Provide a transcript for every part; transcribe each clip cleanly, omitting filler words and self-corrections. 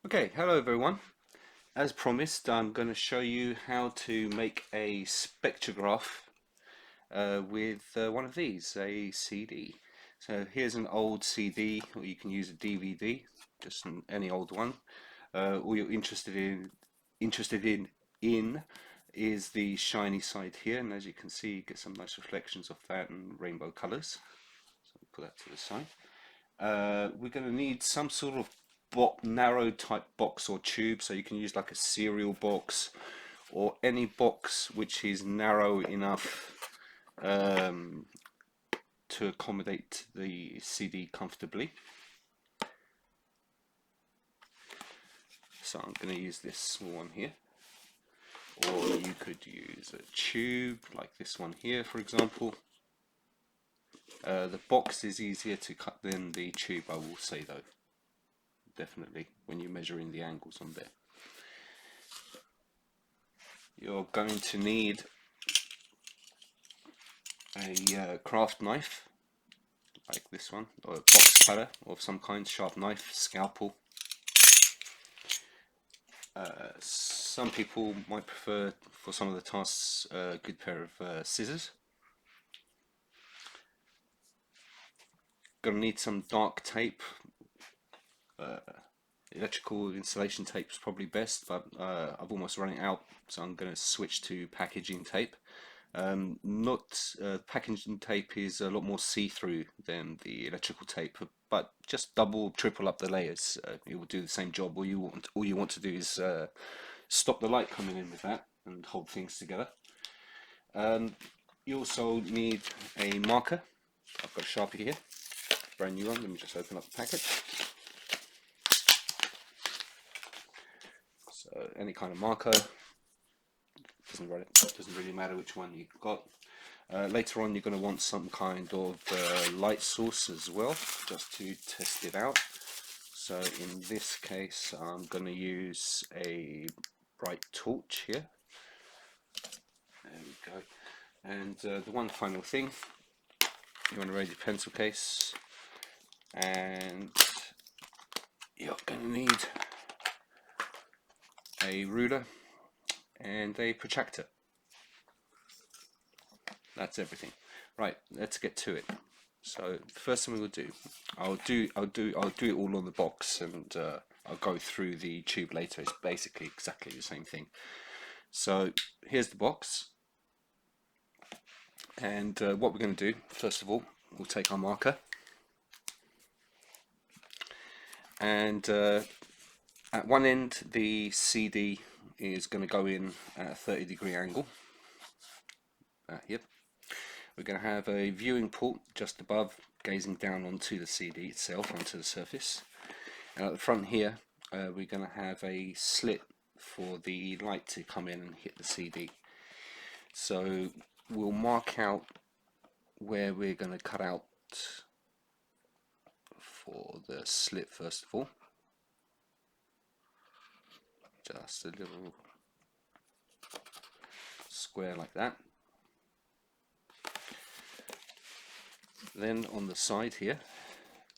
Okay, hello everyone. As promised, I'm going to show you how to make a spectrograph with one of these, a CD. So here's an old CD, or you can use a DVD, just any old one. All you're interested in is the shiny side here, and as you can see, you get some nice reflections of that and rainbow colors. So put that to the side. We're going to need some sort of narrow type box or tube, so you can use like a cereal box or any box which is narrow enough um, to accommodate the CD comfortably. So I'm going to use this small one here, or you could use a tube like this one here, for example. The box is easier to cut than the tube, I will say, though, definitely, when you're measuring the angles on there. You're going to need a craft knife like this one, or a box cutter of some kind, sharp knife, scalpel. Some people might prefer, for some of the tasks, a good pair of scissors. Gonna need some dark tape. Electrical insulation tape is probably best, but I've almost run it out, so I'm going to switch to packaging tape. Not Packaging tape is a lot more see-through than the electrical tape, but just double, triple up the layers. It will do the same job. All you want to do is stop the light coming in with that and hold things together. You also need a marker. I've got a Sharpie here, brand new one. Let me just open up the packet. So any kind of marker, doesn't really matter which one you've got. Later on, you're going to want some kind of light source as well, just to test it out. So in this case, I'm going to use a bright torch here. There we go. And the one final thing, you want to raise your pencil case, and you're going to need a ruler and a protractor. That's everything. Right, let's get to it. So the first thing we'll do, I'll do it all on the box, and I'll go through the tube later. It's basically exactly the same thing. So here's the box, and what we're going to do, first of all, we'll take our marker, and at one end the CD is going to go in at a 30-degree angle. Yep. We're going to have a viewing port just above, gazing down onto the CD itself, onto the surface. And at the front here, we're going to have a slit for the light to come in and hit the CD. So we'll mark out where we're going to cut out for the slit first of all. Just a little square like that. Then on the side here,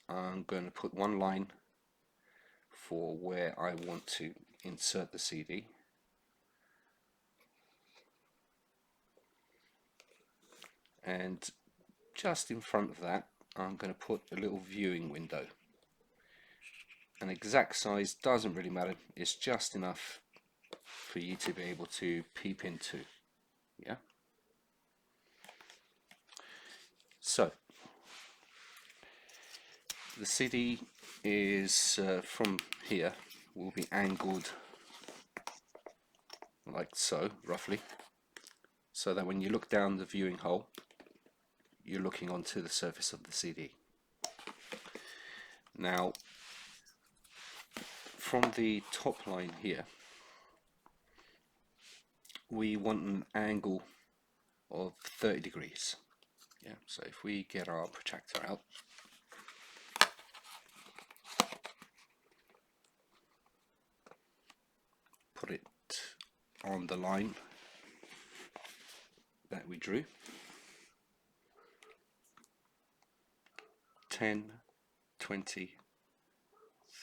I'm going to put one line for where I want to insert the CD. And just in front of that, I'm going to put a little viewing window. An exact size doesn't really matter, it's just enough for you to be able to peep into. Yeah. So the CD is from here will be angled like so, roughly, so that when you look down the viewing hole, you're looking onto the surface of the CD. Now, from the top line here, we want an angle of 30 degrees. Yeah, so if we get our protractor out, put it on the line that we drew, 10, 20,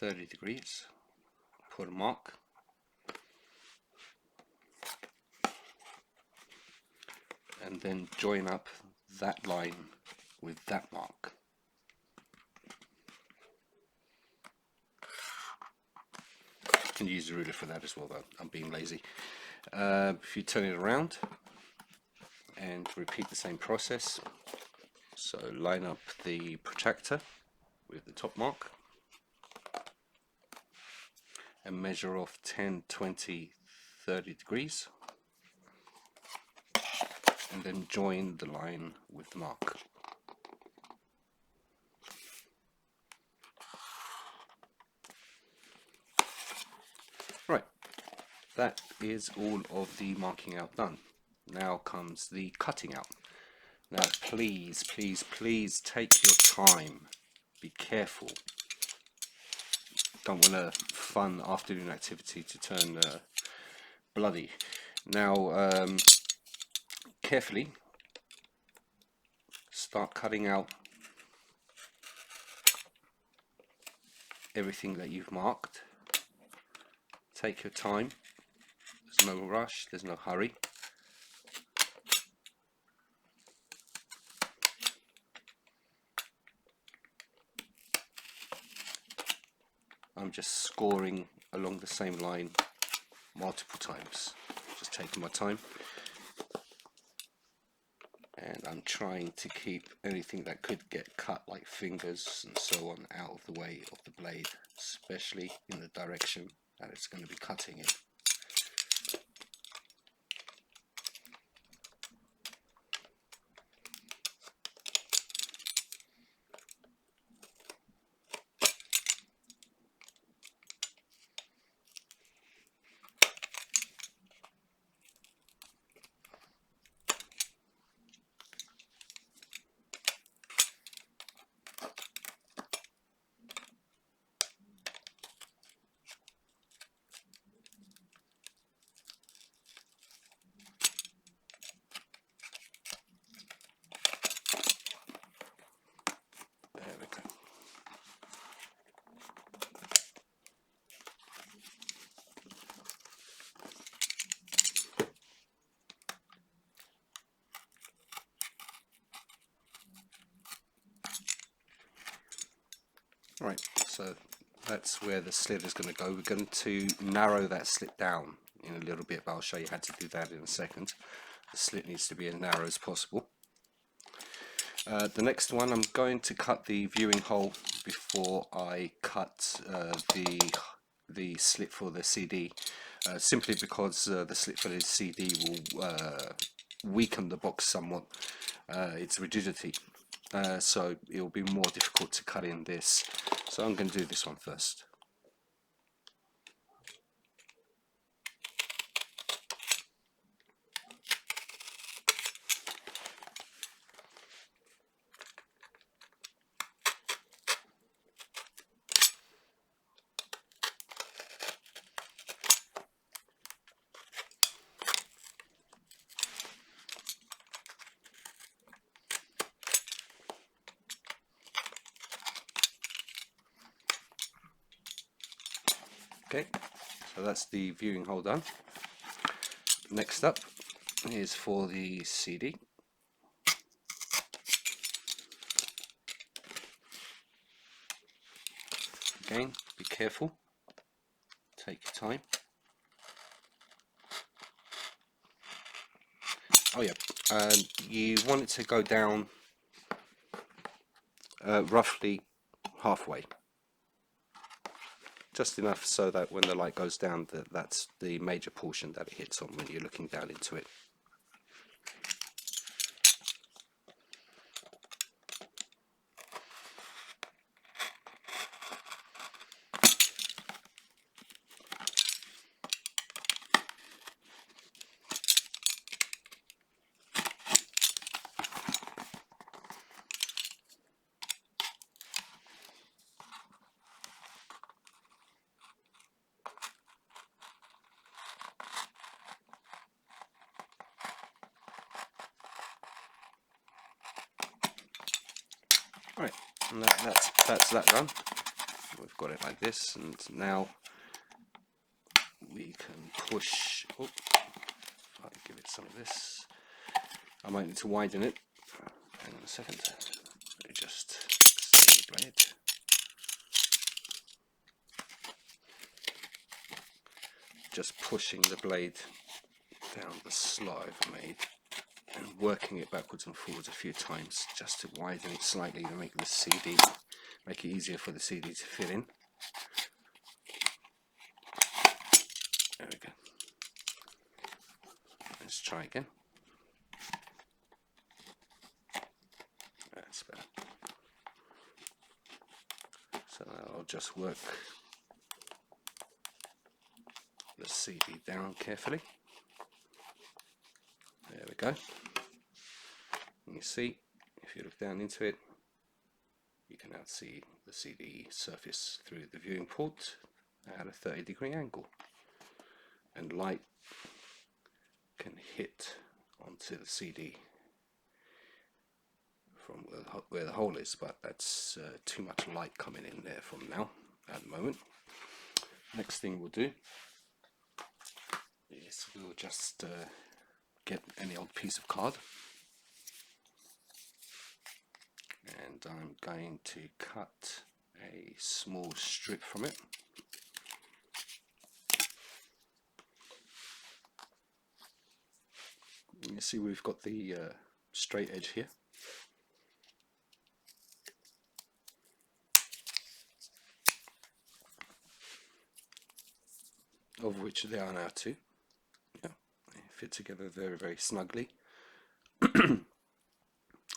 30 degrees, put a mark, and then join up that line with that mark. You can use the ruler for that as well, though I'm being lazy. If you turn it around and repeat the same process, so line up the protractor with the top mark and measure off 10, 20, 30 degrees, and then join the line with the mark. Right, that is all of the marking out done. Now comes the cutting out. Now please, please, please take your time. Be careful. Don't want a fun afternoon activity to turn bloody. Now carefully start cutting out everything that you've marked. Take your time. There's no rush, there's no hurry. I'm just scoring along the same line multiple times, just taking my time, and I'm trying to keep anything that could get cut, like fingers and so on, out of the way of the blade, especially in the direction that it's going to be cutting in. There we go. Right, so that's where the slit is going to go. We're going to narrow that slit down in a little bit, but I'll show you how to do that in a second. The slit needs to be as narrow as possible. The next one, I'm going to cut the viewing hole before I cut the slit for the CD, simply because the slit for the CD will weaken the box somewhat, its rigidity. So it will be more difficult to cut in this. So I'm going to do this one first. Okay, so that's the viewing hole done. Next up is for the CD. Again, be careful, take your time. Oh yeah, you want it to go down roughly halfway. Just enough so that when the light goes down, that's the major portion that it hits on when you're looking down into it. Right, and that's that done. We've got it like this, and now we can push. Oh, if I give it some of this, I might need to widen it. Hang on a second. Let me just extend the blade. Just pushing the blade down the slot I've made and working it backwards and forwards a few times just to widen it slightly to make the CD, make it easier for the CD to fit in. There we go. Let's try again. That's better. So I'll just work the CD down carefully. There we go. And you see, if you look down into it, you can now see the CD surface through the viewing port at a 30-degree angle. And light can hit onto the CD from where the hole is, but that's too much light coming in there from now at the moment. Next thing we'll do is we'll just get any old piece of card, and I'm going to cut a small strip from it. You see we've got the straight edge here. Of which there are now two. Yeah, they fit together very, very snugly.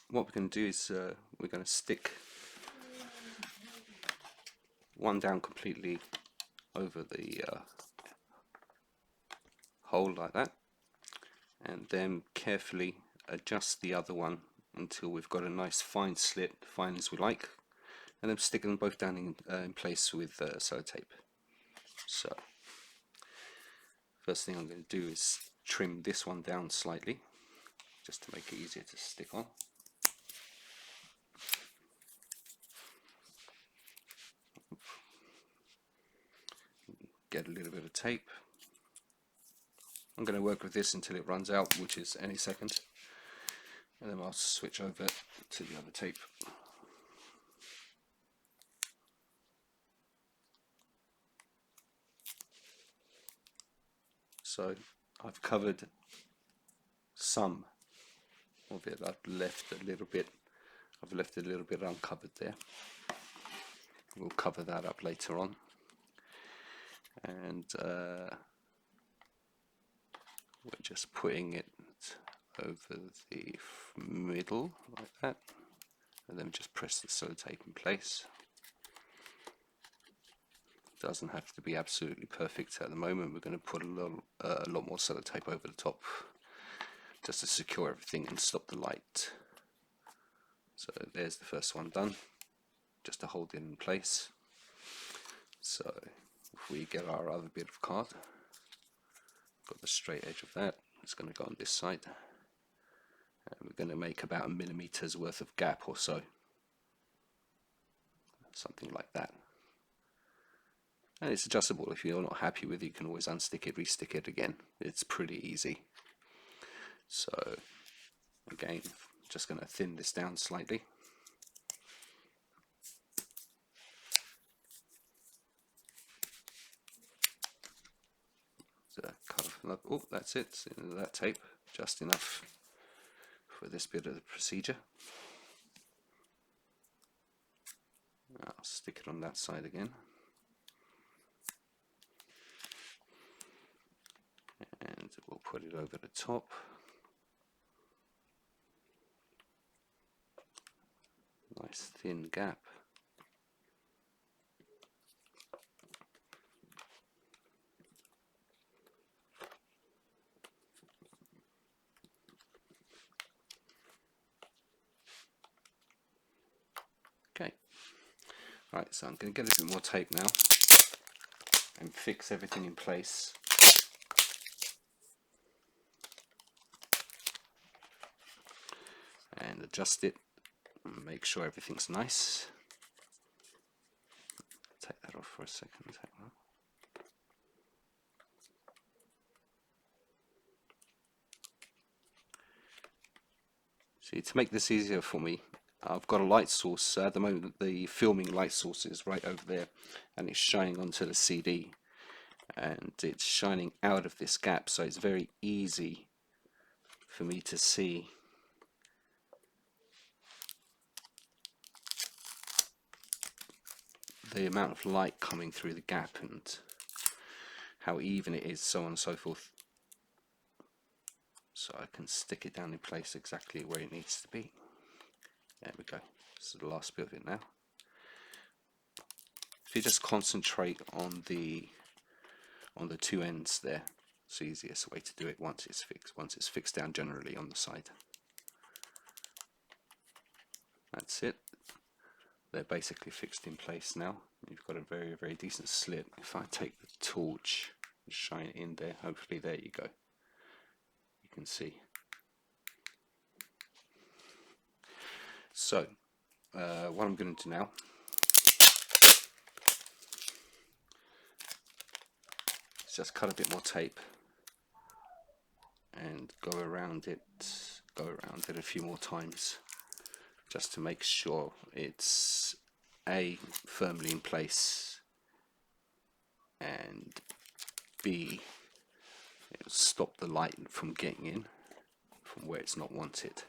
What we're going to do is we're going to stick one down completely over the hole like that, and then carefully adjust the other one until we've got a nice fine slit, fine as we like, and then stick them both down in place with sellotape. So first thing I'm going to do is trim this one down slightly, just to make it easier to stick on. Get a little bit of tape. I'm going to work with this until it runs out, which is any second, and then I'll switch over to the other tape. So I've covered some of it. I've left a little bit uncovered there. We'll cover that up later on. And we're just putting it over the middle like that, and then just press the sellotape in place. Doesn't have to be absolutely perfect at the moment. We're going to put a lot more sellotape over the top just to secure everything and stop the light. So there's the first one done, just to hold it in place. So if we get our other bit of card, got the straight edge of that, it's going to go on this side, and we're going to make about 1 millimeter's worth of gap or so, something like that. And it's adjustable. If you're not happy with it, you can always unstick it, restick it again. It's pretty easy. So again, just going to thin this down slightly. So cut off, oh, that's it, into that tape, just enough for this bit of the procedure. I'll stick it on that side again. And we'll put it over the top. Nice thin gap. Okay. Right, so I'm going to get a bit more tape now and fix everything in place. And adjust it and make sure everything's nice. Take that off for a second. See, to make this easier for me, I've got a light source. At the moment the filming light source is right over there, and it's shining onto the CD, and it's shining out of this gap, so it's very easy for me to see the amount of light coming through the gap and how even it is, so on and so forth. So I can stick it down in place exactly where it needs to be. There we go. This is the last bit of it now. If you just concentrate on the two ends there, it's the easiest way to do it once it's fixed. Once it's fixed down generally on the side. That's it. They're basically fixed in place now. You've got a very, very decent slit. If I take the torch and shine it in there, hopefully there you go. You can see. So, what I'm going to do now is just cut a bit more tape and go around it a few more times, just to make sure it's A, firmly in place, and B, it'll stop the light from getting in from where it's not wanted.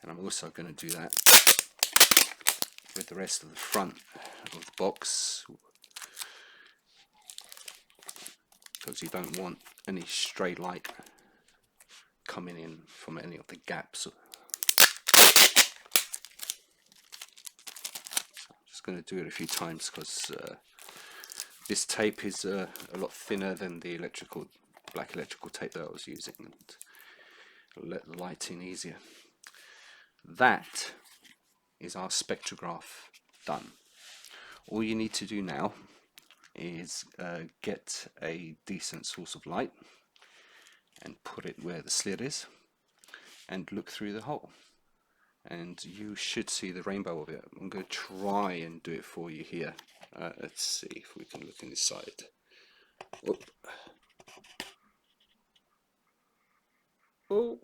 And I'm also going to do that with the rest of the front of the box, because you don't want any stray light coming in from any of the gaps. Going to do it a few times because this tape is a lot thinner than the black electrical tape that I was using, and it'll let the light in easier. That is our spectrograph done. All you need to do now is get a decent source of light and put it where the slit is and look through the hole, and you should see the rainbow of it. I'm going to try and do it for you here. Let's see if we can look inside. Whoop. Oh,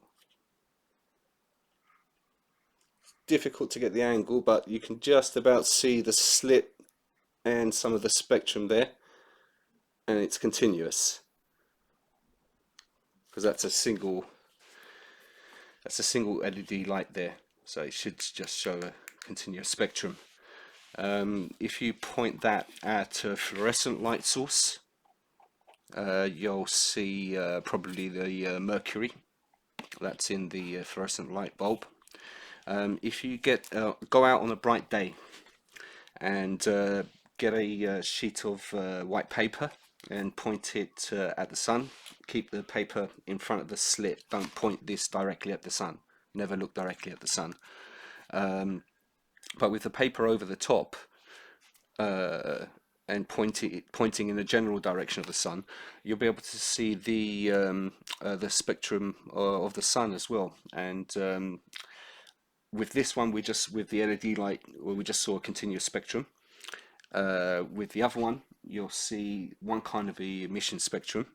difficult to get the angle, but you can just about see the slit and some of the spectrum there, and it's continuous because that's a single LED light there. So it should just show a continuous spectrum. If you point that at a fluorescent light source, you'll see probably the mercury that's in the fluorescent light bulb. If you go out on a bright day and get a sheet of white paper and point it at the sun, keep the paper in front of the slit, don't point this directly at the sun. Never look directly at the sun. But with the paper over the top and pointing in the general direction of the sun, you'll be able to see the spectrum of the sun as well. And with this one, with the LED light, we just saw a continuous spectrum. With the other one, you'll see one kind of emission spectrum,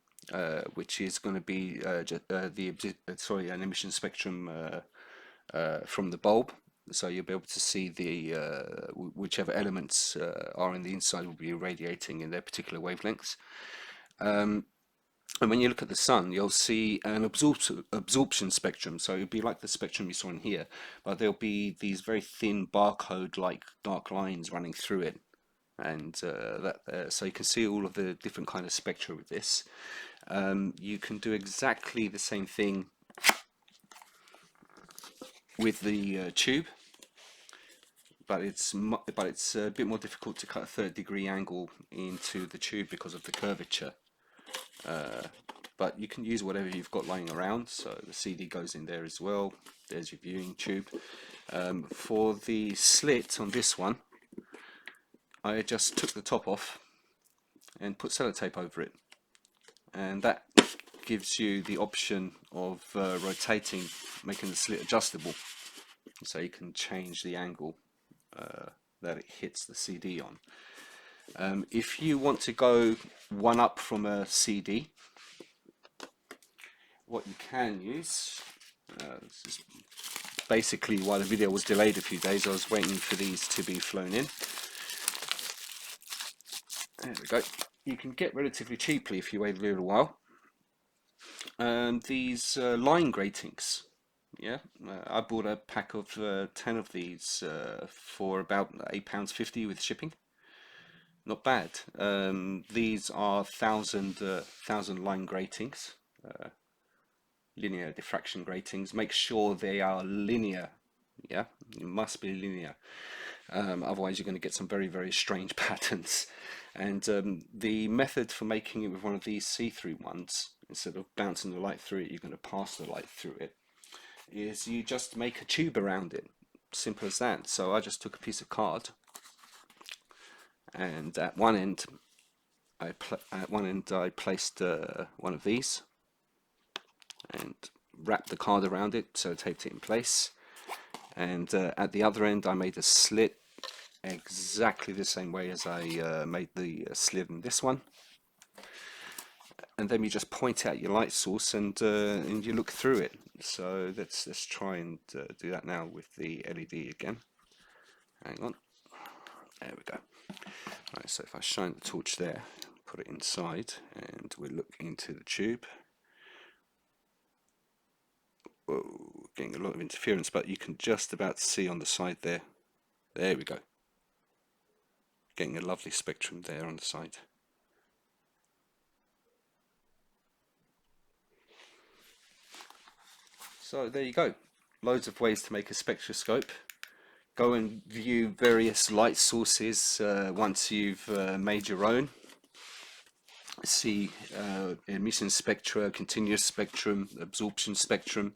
which is going to be an emission spectrum from the bulb. So you'll be able to see the whichever elements are in the inside will be irradiating in their particular wavelengths. And when you look at the sun, you'll see an absorption spectrum. So it'll be like the spectrum you saw in here, but there'll be these very thin barcode-like dark lines running through it. And so you can see all of the different kind of spectra with this. You can do exactly the same thing with the tube, but it's a bit more difficult to cut a 30-degree angle into the tube because of the curvature. But you can use whatever you've got lying around. So the CD goes in there as well. There's your viewing tube. For the slit on this one, I just took the top off and put sellotape over it, and that gives you the option of rotating, making the slit adjustable, so you can change the angle that it hits the CD on. If you want to go one up from a CD, what you can use, let's just basically why the video was delayed a few days. I was waiting for these to be flown in. There we go. You can get relatively cheaply if you wait a little while. These line gratings. Yeah, I bought a pack of 10 of these for about £8.50 with shipping. Not bad. These are thousand line gratings, linear diffraction gratings. Make sure they are linear. Yeah, it must be linear. Otherwise, you're going to get some very strange patterns. And the method for making it with one of these see-through ones, instead of bouncing the light through it, you're going to pass the light through it, is you just make a tube around it. Simple as that. So I just took a piece of card, and at one end I placed one of these and wrapped the card around it, so taped it in place. And at the other end I made a slit exactly the same way as I made the slit in this one. And then you just point out your light source and you look through it. So let's try and do that now with the LED again. Hang on. There we go. Right, so if I shine the torch there, put it inside, and we look into the tube. Whoa, getting a lot of interference, but you can just about see on the side there. There we go. Getting a lovely spectrum there on the side. So there you go. Loads of ways to make a spectroscope. Go and view various light sources once you've made your own. See emission spectra, continuous spectrum, absorption spectrum.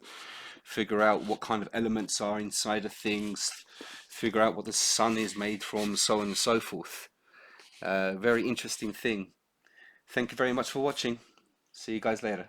Figure out what kind of elements are inside of things. Figure out what the sun is made from, so on and so forth. Very interesting thing. Thank you very much for watching. See you guys later.